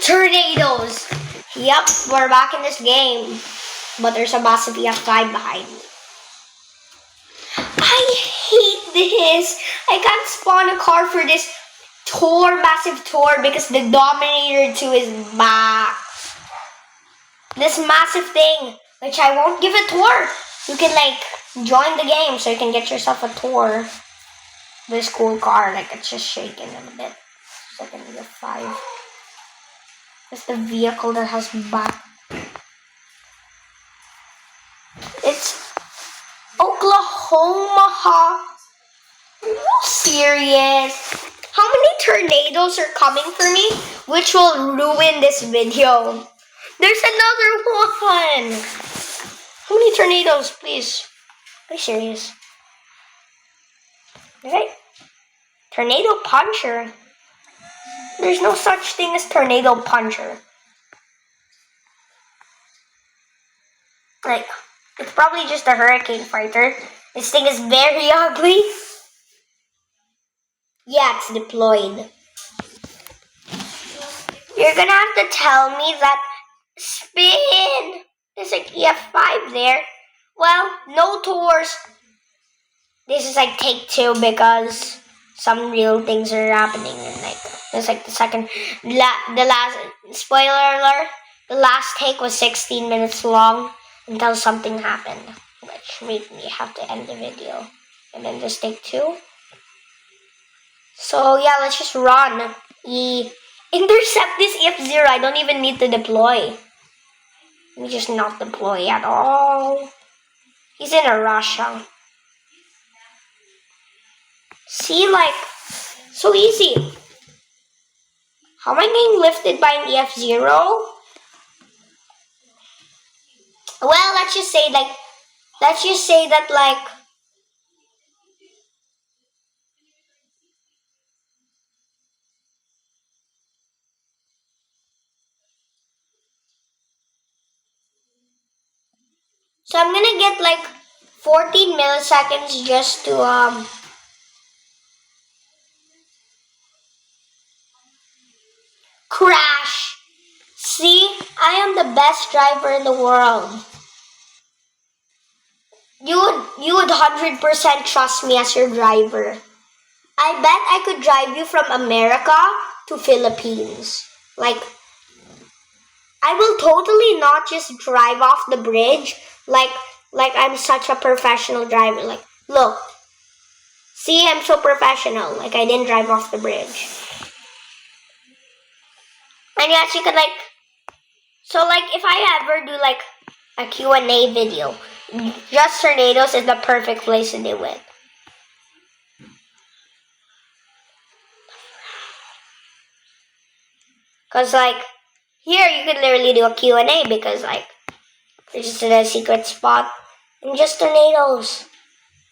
Tornadoes! Yep, we're back in this game. But there's a massive EF5 behind. I hate this! I can't spawn a car for this massive tour because the Dominator 2 is back. This massive thing, which I won't give a tour. You can join the game so you can get yourself a tour. This cool car, it's just shaking a bit. It's like an EF5. It's the vehicle that has back. It's Oklahoma. Are you serious? How many tornadoes are coming for me? Which will ruin this video. There's another one. How many tornadoes, please? Are you serious? Okay. Tornado puncher. There's no such thing as tornado puncher. It's probably just a hurricane fighter. This thing is very ugly. Yeah, it's deployed. You're gonna have to tell me that spin. There's EF5 there. Well, no tours. This is take 2 because some real things are happening. And it's the last, spoiler alert, the last take was 16 minutes long until something happened, which made me have to end the video. And then this take 2. So yeah, let's just run. Intercept this F0. I don't even need to deploy. Let me just not deploy at all. He's in a rush, huh? See, so easy. How am I getting lifted by an EF0? Well, let's just say that so I'm gonna get 14 milliseconds just to crash. See, I am the best driver in the world. You would 100% trust me as your driver. I bet I could drive you from America to Philippines. I will totally not just drive off the bridge like I'm such a professional driver. Look. See, I'm so professional. I didn't drive off the bridge. And yes, you could so if I ever do a Q&A video, just tornadoes is the perfect place to do it. Cause here you could literally do a Q&A because there's just a secret spot and just tornadoes.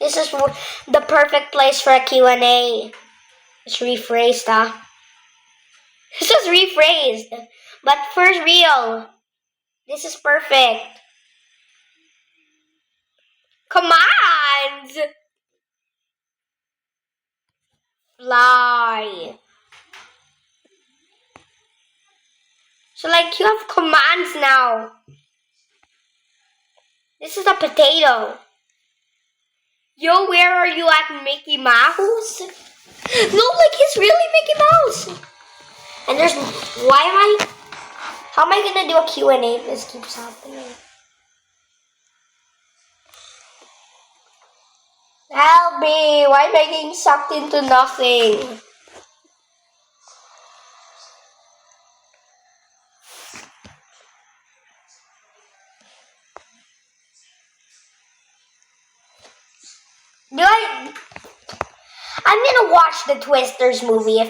This is the perfect place for a Q&A. It's rephrased, huh? This is rephrased. But for real, this is perfect. Commands! Fly. So you have commands now. This is a potato. Yo, where are you at, Mickey Mouse? No, he's really Mickey Mouse. And how am I gonna do a Q&A if this keeps happening? Help me, why am I getting sucked into nothing? I'm gonna watch the Twisters movie.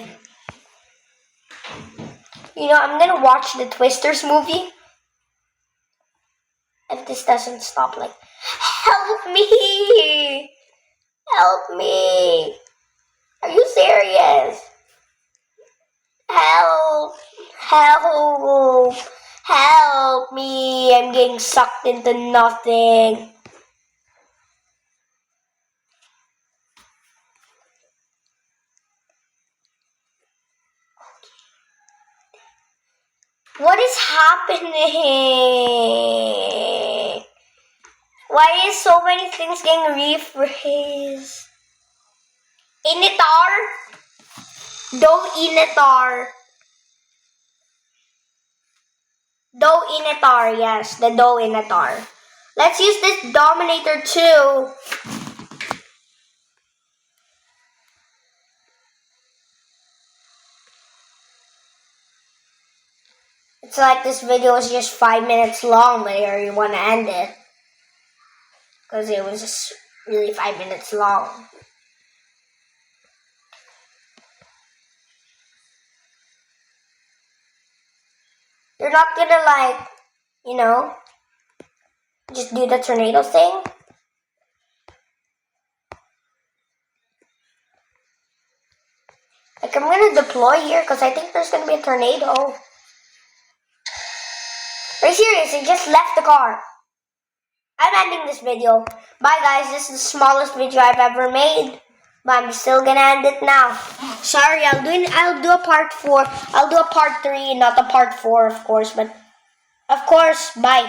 I'm gonna watch the Twisters movie. If this doesn't stop, help me! Help me! Are you serious? Help! Help! Help me! I'm getting sucked into nothing. What is happening? Why is so many things getting rephrased? Initar? Do initar. Do initar, yes, the do initar. Let's use this dominator too. It's like this video is just 5 minutes long, but here you want to end it. Because it was just really 5 minutes long. You're not gonna like, you know, just do the tornado thing. Like I'm gonna deploy here because I think there's gonna be a tornado. Are you serious? I just left the car. I'm ending this video. Bye guys, this is the smallest video I've ever made. But I'm still gonna end it now. Sorry, I'll do a part 4. I'll do a part 3, not a part 4, of course, but of course, bye.